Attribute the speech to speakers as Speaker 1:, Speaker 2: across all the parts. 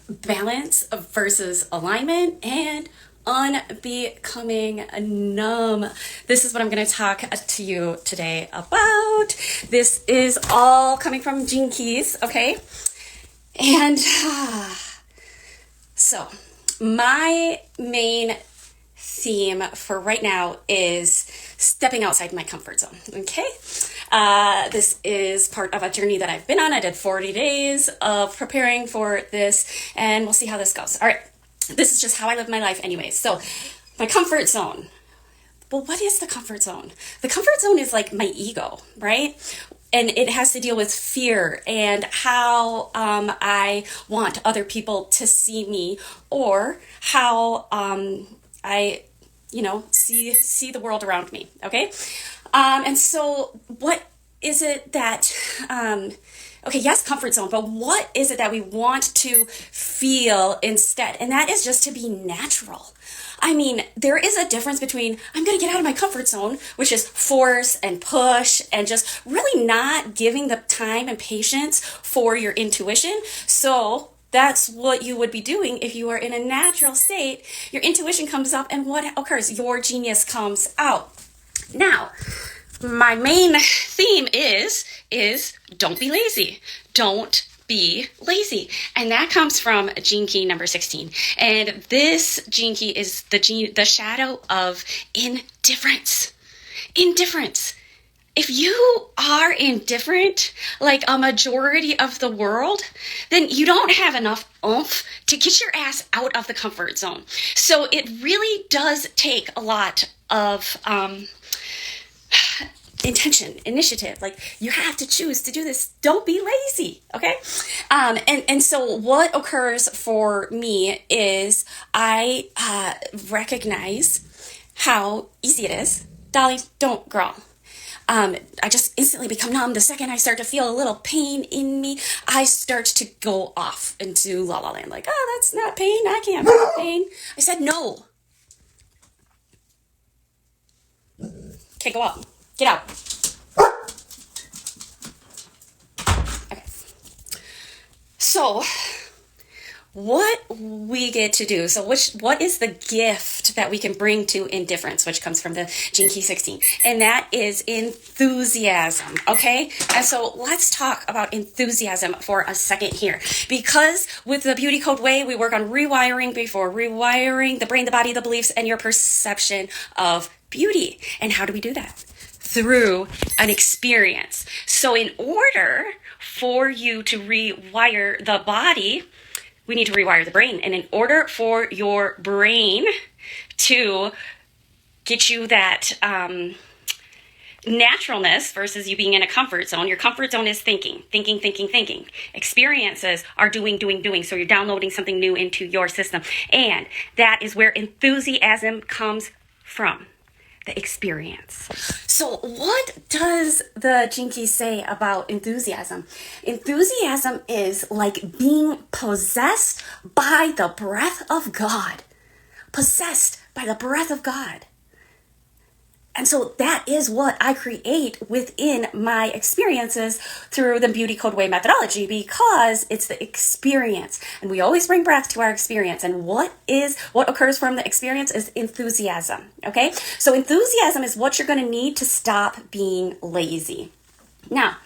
Speaker 1: Balance versus alignment and unbecoming numb. This is what I'm going to talk to you today about. This is all coming from Gene Keys, okay? And so my main theme for right now is stepping outside my comfort zone, okay? This is part of a journey that I've been on. I did 40 days of preparing for this, and we'll see how this goes. All right, this is just how I live my life anyways. So my comfort zone. Well, what is the comfort zone? The comfort zone is like my ego, right? And it has to deal with fear and how I want other people to see me, or how I see the world around me, okay? And so what is it that, okay, yes, comfort zone, but what is it that we want to feel instead? And that is just to be natural. I mean, there is a difference between I'm going to get out of my comfort zone, which is force and push and just really not giving the time and patience for your intuition. So that's what you would be doing if you are in a natural state. Your intuition comes up, and what occurs? Your genius comes out. Now, my main theme is don't be lazy. Don't be lazy. And that comes from Gene Key number 16. And this Gene Key is the shadow of indifference. Indifference. If you are indifferent, like a majority of the world, then you don't have enough oomph to get your ass out of the comfort zone. So it really does take a lot of intention, initiative. Like, you have to choose to do this. Don't be lazy, okay? And so what occurs for me is I recognize how easy it is. Dolly, don't growl. I just instantly become numb. The second I start to feel a little pain in me, I start to go off into la la land. Like, oh, that's not pain. I can't feel pain. I said no. Okay, go out. Get out. Okay. So, what we get to do, what is the gift that we can bring to indifference, which comes from the Gene Key 16, and that is enthusiasm, okay? And so let's talk about enthusiasm for a second here, because with the Beauty Code Way, we work on rewiring the brain, the body, the beliefs, and your perception of beauty. And how do we do that? Through an experience. So in order for you to rewire the body, we need to rewire the brain. And in order for your brain to get you that naturalness versus you being in a comfort zone, your comfort zone is thinking. Experiences are doing. So you're downloading something new into your system. And that is where enthusiasm comes from. The experience. So what does the Gene Key say about enthusiasm? Enthusiasm is like being possessed by the breath of God. Possessed by the breath of God. And so that is what I create within my experiences through the Beauty Code Way methodology, because it's the experience. And we always bring breath to our experience. And what occurs from the experience is enthusiasm. Okay? So enthusiasm is what you're going to need to stop being lazy. Now,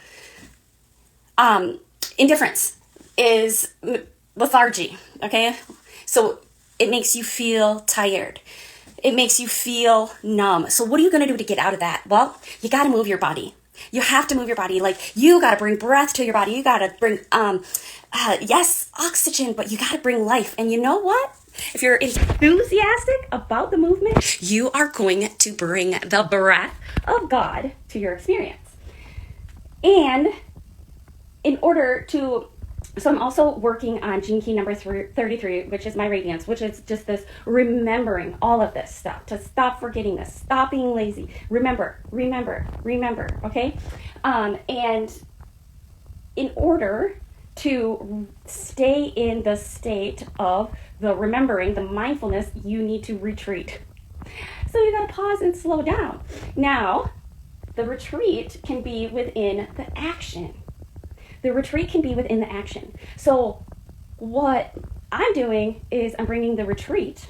Speaker 1: indifference is lethargy. Okay? So it makes you feel tired. It makes you feel numb. So what are you going to do to get out of that? Well, you got to move your body. You have to move your body. Like, you got to bring breath to your body. You got to bring, yes, oxygen, but you got to bring life. And you know what? If you're enthusiastic about the movement, you are going to bring the breath of God to your experience. And in order to, so I'm also working on Gene Key number 33, which is my radiance, which is just this remembering all of this stuff, to stop forgetting this, stop being lazy, remember, okay? And in order to stay in the state of the remembering, the mindfulness, you need to retreat. So you got to pause and slow down. Now, the retreat can be within the action. The retreat can be within the action. So what I'm doing is I'm bringing the retreat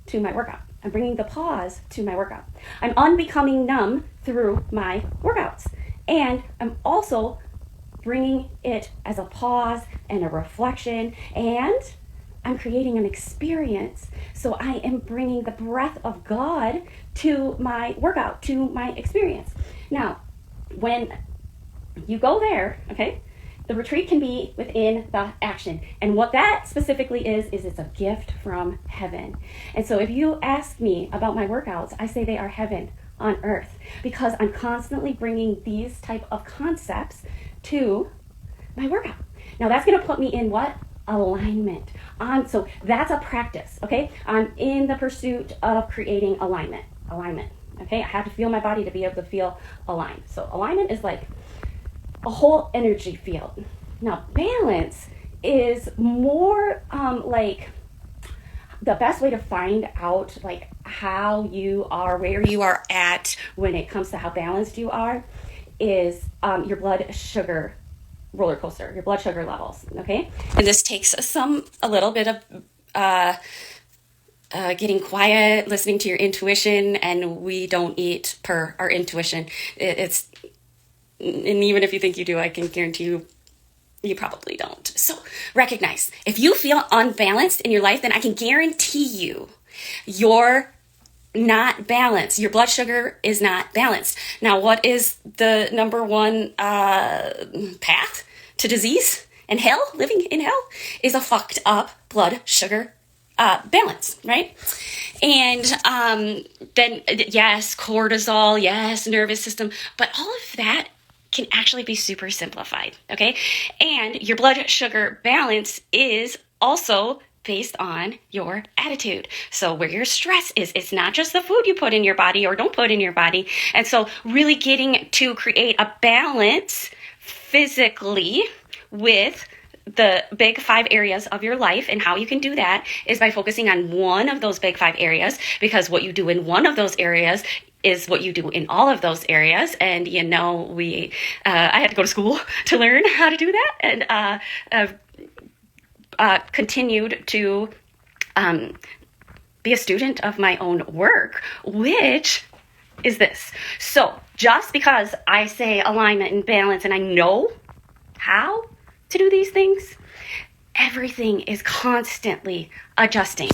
Speaker 1: to my workout. I'm bringing the pause to my workout. I'm unbecoming numb through my workouts. And I'm also bringing it as a pause and a reflection, and I'm creating an experience. So I am bringing the breath of God to my workout, to my experience. Now, when you go there, okay, the retreat can be within the action. And what that specifically is it's a gift from heaven. And so if you ask me about my workouts, I say they are heaven on earth, because I'm constantly bringing these type of concepts to my workout. Now that's going to put me in what? Alignment. So that's a practice, okay? I'm in the pursuit of creating alignment. Okay? I have to feel my body to be able to feel aligned. So alignment is like a whole energy field. Now balance is more like the best way to find out like how you are, where you are at when it comes to how balanced you are, is your blood sugar roller coaster, your blood sugar levels, okay? And this takes a little bit of getting quiet, listening to your intuition, and we don't eat per our intuition. And even if you think you do, I can guarantee you probably don't. So recognize, if you feel unbalanced in your life, then I can guarantee you're not balanced. Your blood sugar is not balanced. Now, what is the number one path to disease and hell? Living in hell is a fucked up blood sugar balance, right? And then, yes, cortisol, yes, nervous system, but all of that can actually be super simplified, okay? And your blood sugar balance is also based on your attitude. So where your stress is, it's not just the food you put in your body or don't put in your body. And so really getting to create a balance physically with the big 5 areas of your life, and how you can do that is by focusing on one of those big 5 areas, because what you do in one of those areas is what you do in all of those areas. And I had to go to school to learn how to do that, and continued to be a student of my own work, which is this. So just because I say alignment and balance and I know how to do these things, everything is constantly adjusting.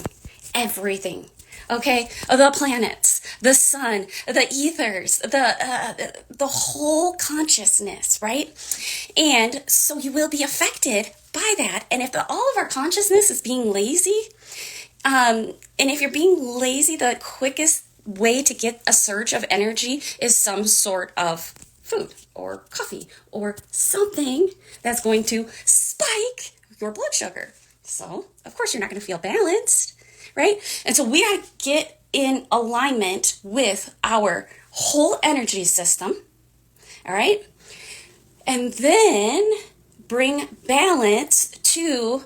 Speaker 1: Everything. Okay? The planets, the sun, the ethers, the whole consciousness, right? And so you will be affected by that. And if all of our consciousness is being lazy, and if you're being lazy, the quickest way to get a surge of energy is some sort of food or coffee or something that's going to spike your blood sugar. So, of course, you're not going to feel balanced, right? And so we got to get in alignment with our whole energy system, all right? And then bring balance to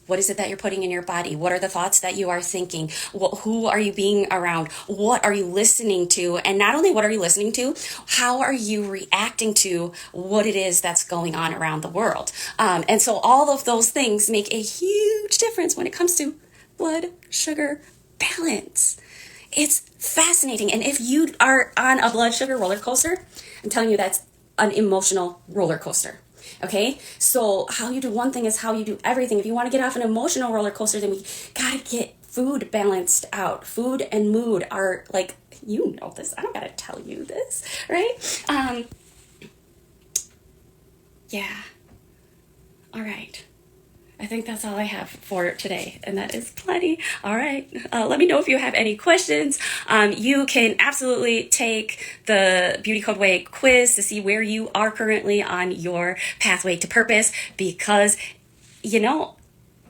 Speaker 1: what is it that you're putting in your body? What are the thoughts that you are thinking? Who are you being around? What are you listening to? And not only what are you listening to, how are you reacting to what it is that's going on around the world? And so all of those things make a huge difference when it comes to blood sugar balance. It's fascinating. And if you are on a blood sugar roller coaster, I'm telling you that's an emotional roller coaster. Okay, so how you do one thing is how you do everything. If you want to get off an emotional roller coaster, then we gotta get food balanced out. Food and mood are like, you know this. I don't gotta tell you this, right? Yeah. All right. I think that's all I have for today, and that is plenty. All right. Let me know if you have any questions. You can absolutely take the Beauty Code Way quiz to see where you are currently on your pathway to purpose, because,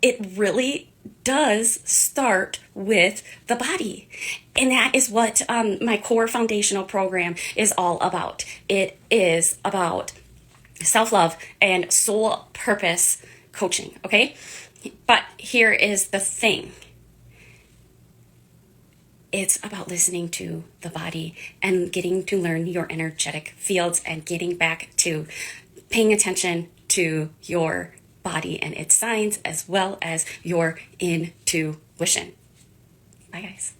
Speaker 1: it really does start with the body. And that is what my core foundational program is all about. It is about self-love and soul purpose coaching, okay? But here is the thing. it's about listening to the body and getting to learn your energetic fields and getting back to paying attention to your body and its signs as well as your intuition. Bye, guys.